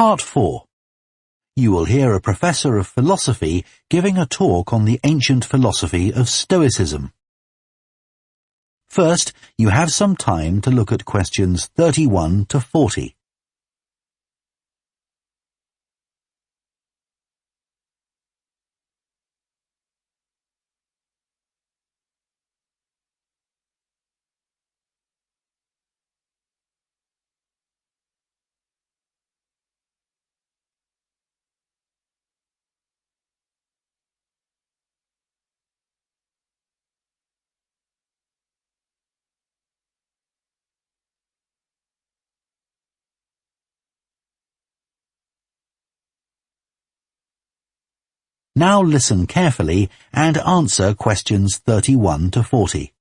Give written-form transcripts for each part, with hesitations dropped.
Part 4. You will hear a professor of philosophy giving a talk on the ancient philosophy of Stoicism. First, you have some time to look at questions 31 to 40. Now listen carefully and answer questions 31 to 40.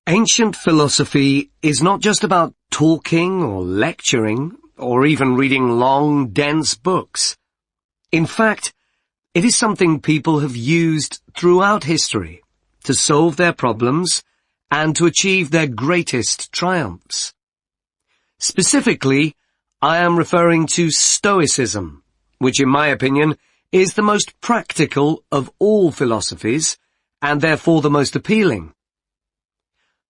Ancient philosophy is not just about talking or lecturing, or even reading long, dense books. In fact, it is something people have used throughout history to solve their problems and to achieve their greatest triumphs. Specifically, I am referring to Stoicism, which in my opinion is the most practical of all philosophies, and therefore the most appealing.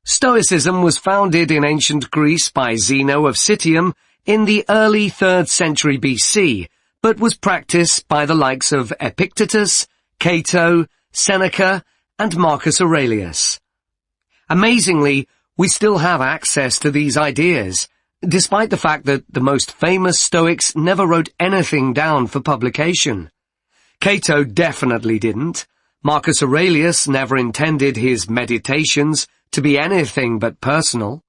Stoicism was founded in ancient Greece by Zeno of Citium in the early 3rd century BC, but was practiced by the likes of Epictetus, Cato, Seneca, and Marcus Aurelius. Amazingly, we still have access to these ideas, despite the fact that the most famous Stoics never wrote anything down for publication. Cato definitely didn't. Marcus Aurelius never intended his meditations to be anything but personal.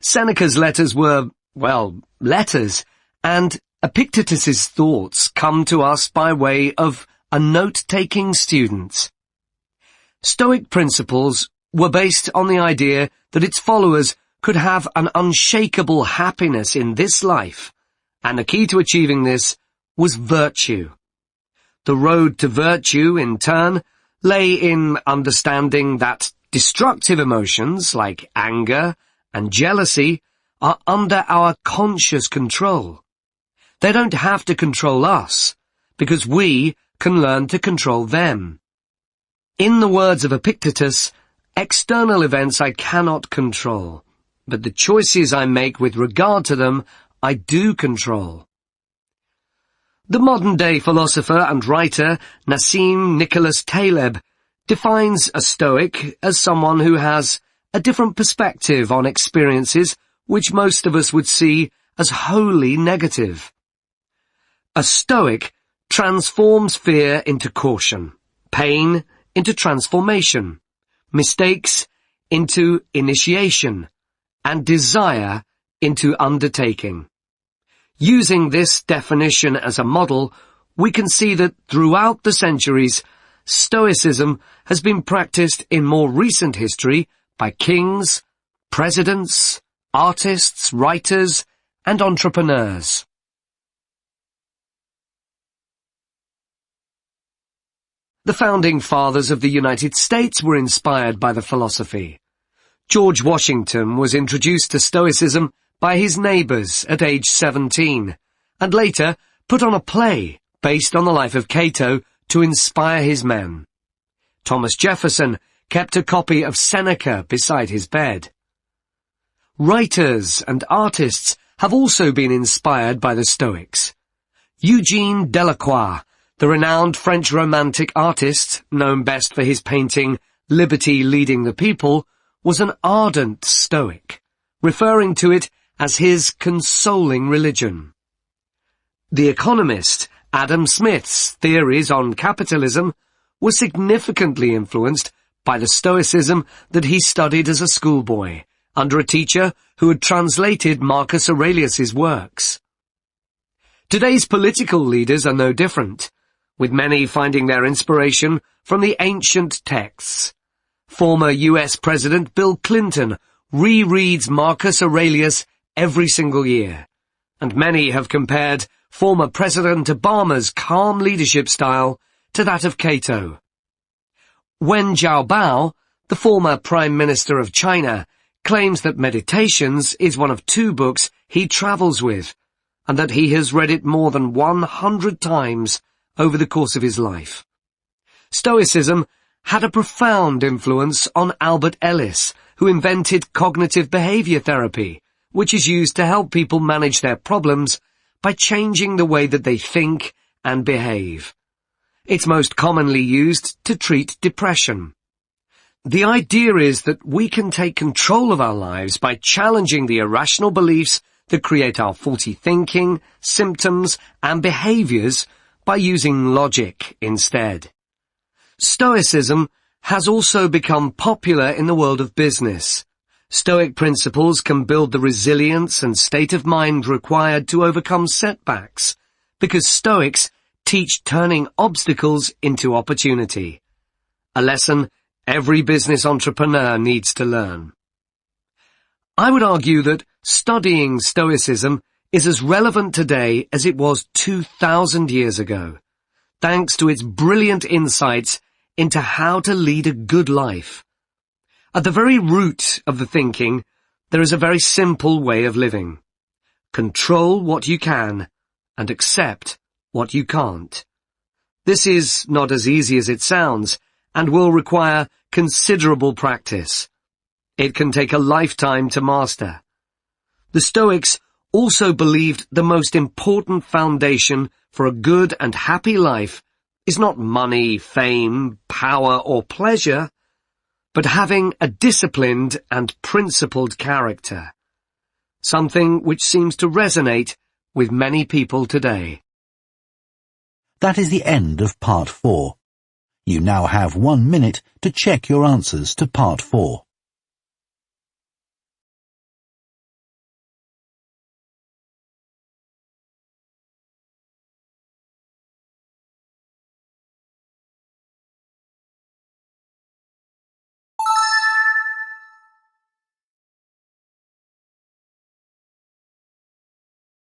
Seneca's letters were, well, letters, and Epictetus's thoughts come to us by way of a note-taking student. Stoic principles were based on the idea that its followers could have an unshakable happiness in this life, and the key to achieving this was virtue. The road to virtue, in turn, lay in understanding that destructive emotions like anger and jealousy are under our conscious control. They don't have to control us, because we can learn to control them. In the words of Epictetus, external events I cannot control, but the choices I make with regard to them, I do control. The modern-day philosopher and writer Nassim Nicholas Taleb defines a Stoic as someone who has a different perspective on experiences which most of us would see as wholly negative. A Stoic transforms fear into caution, pain into transformation, mistakes into initiation, and desire into undertaking. Using this definition as a model, we can see that throughout the centuries, Stoicism has been practiced in more recent history by kings, presidents, artists, writers, and entrepreneurs. The founding fathers of the United States were inspired by the philosophy. George Washington was introduced to Stoicism by his neighbors at age 17, and later put on a play based on the life of Cato to inspire his men. Thomas Jefferson kept a copy of Seneca beside his bed. Writers and artists have also been inspired by the Stoics. Eugene Delacroix, the renowned French Romantic artist, known best for his painting Liberty Leading the People, was an ardent Stoic, referring to it as his consoling religion. The economist Adam Smith's theories on capitalism were significantly influenced by the Stoicism that he studied as a schoolboy, under a teacher who had translated Marcus Aurelius's works. Today's political leaders are no different, with many finding their inspiration from the ancient texts. Former US President Bill Clinton rereads Marcus Aurelius every single year, and many have compared former President Obama's calm leadership style to that of Cato. Wen Jiabao, the former Prime Minister of China, claims that Meditations is one of 2 books he travels with, and that he has read it more than 100 times over the course of his life. Stoicism had a profound influence on Albert Ellis, who invented cognitive behavior therapy, which is used to help people manage their problems by changing the way that they think and behave. It's most commonly used to treat depression. The idea is that we can take control of our lives by challenging the irrational beliefs that create our faulty thinking, symptoms, and behaviors by using logic instead. Stoicism has also become popular in the world of business. Stoic principles can build the resilience and state of mind required to overcome setbacks, because Stoics teach turning obstacles into opportunity, a lesson every business entrepreneur needs to learn. I would argue that studying Stoicism is as relevant today as it was 2,000 years ago, thanks to its brilliant insights into how to lead a good life. At the very root of the thinking, there is a very simple way of living. Control what you can and accept what you can't. This is not as easy as it sounds and will require considerable practice. It can take a lifetime to master. The Stoics also believed the most important foundation for a good and happy life is not money, fame, power, or pleasure, but having a disciplined and principled character, something which seems to resonate with many people today. That is the end of part 4. You now have 1 minute to check your answers to part 4.